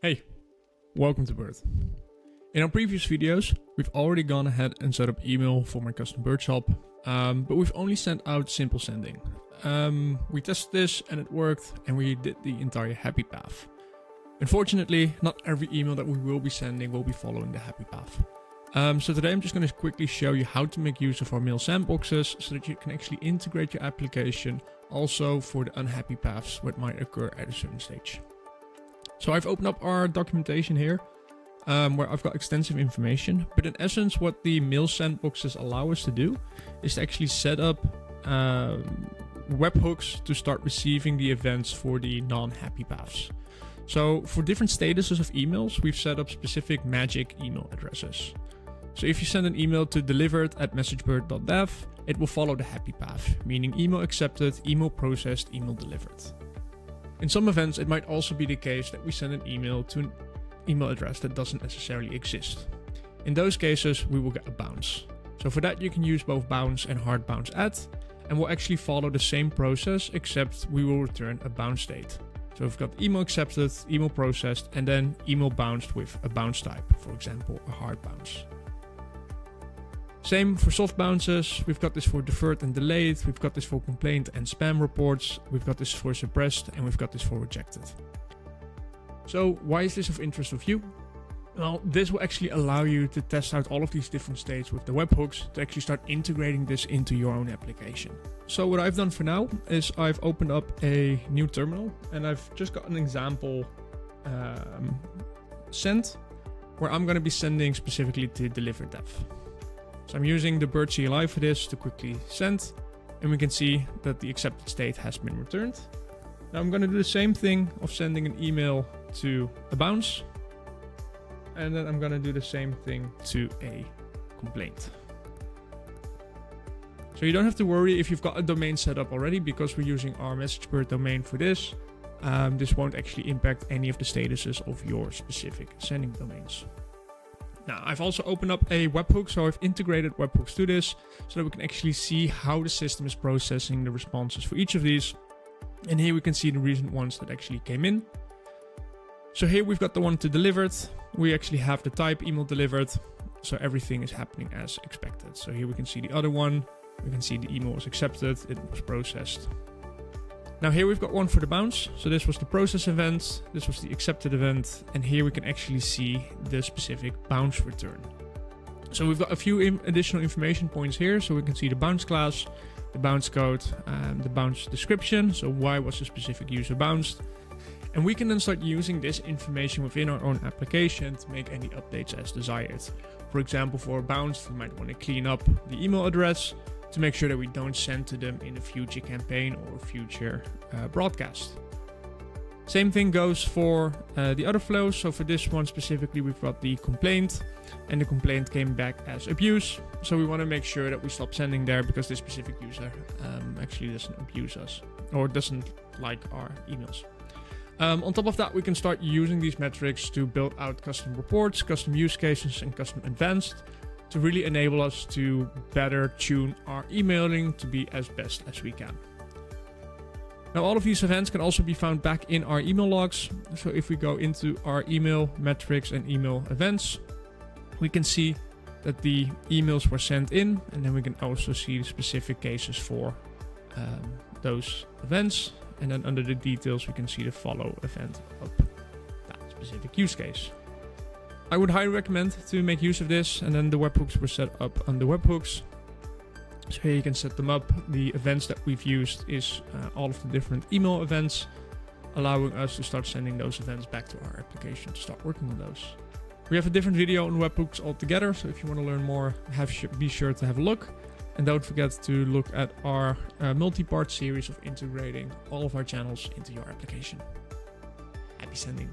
Hey, welcome to Bird. In our previous videos, we've already gone ahead and set up email for my custom Bird shop, but we've only sent out simple sending. We tested this and it worked, and we did the entire happy path. Unfortunately, not every email that we will be sending will be following the happy path. So today I'm just going to quickly show you how to make use of our mail sandboxes so that you can actually integrate your application also for the unhappy paths that might occur at a certain stage. So I've opened up our documentation here, where I've got extensive information, but in essence what the mail sandboxes allow us to do is to actually set up webhooks to start receiving the events for the non-happy paths. So for different statuses of emails, we've set up specific magic email addresses. So if you send an email to delivered@messagebird.dev, it will follow the happy path, meaning email accepted, email processed, email delivered. In some events, it might also be the case that we send an email to an email address that doesn't necessarily exist. In those cases, we will get a bounce. So for that, you can use both bounce and hard bounce add, and we'll actually follow the same process, except we will return a bounce state. So we've got email accepted, email processed, and then email bounced with a bounce type, for example, a hard bounce. Same for soft bounces. We've got this for deferred and delayed. We've got this for complaint and spam reports. We've got this for suppressed, and we've got this for rejected. So why is this of interest of you? Well, this will actually allow you to test out all of these different states with the webhooks to actually start integrating this into your own application. So what I've done for now is I've opened up a new terminal, and I've just got an example sent where I'm going to be sending specifically to deliver.dev. So I'm using the Bird CLI for this to quickly send, and we can see that the accepted state has been returned. Now I'm going to do the same thing of sending an email to a bounce, and then I'm going to do the same thing to a complaint. So you don't have to worry if you've got a domain set up already, because we're using our MessageBird domain for this. This won't actually impact any of the statuses of your specific sending domains. Now, I've also opened up a webhook, so I've integrated webhooks to this so that we can actually see how the system is processing the responses for each of these. And here we can see the recent ones that actually came in. So here we've got the one to delivered. We actually have the type email delivered, so everything is happening as expected. So here we can see the other one. We can see the email was accepted, it was processed. Now here we've got one for the bounce. So this was the process event, this was the accepted event, and here we can actually see the specific bounce return. So we've got a few additional information points here. So we can see the bounce class, the bounce code, the bounce description. So why was a specific user bounced? And we can then start using this information within our own application to make any updates as desired. For example, for a bounce, we might want to clean up the email address to make sure that we don't send to them in a future campaign or future broadcast. Same thing goes for the other flows. So for this one specifically, we've got the complaint, and the complaint came back as abuse. So we want to make sure that we stop sending there, because this specific user actually doesn't abuse us or doesn't like our emails. On top of that, we can start using these metrics to build out custom reports, custom use cases, and custom advanced to really enable us to better tune our emailing to be as best as we can. Now, all of these events can also be found back in our email logs. So if we go into our email metrics and email events, we can see that the emails were sent in, and then we can also see the specific cases for those events. And then under the details, we can see the follow event of that specific use case. I would highly recommend to make use of this, and then the webhooks were set up on the webhooks. So here you can set them up. The events that we've used is all of the different email events, allowing us to start sending those events back to our application to start working on those. We have a different video on webhooks altogether, so if you want to learn more, be sure to have a look. And don't forget to look at our multi-part series of integrating all of our channels into your application. Happy sending.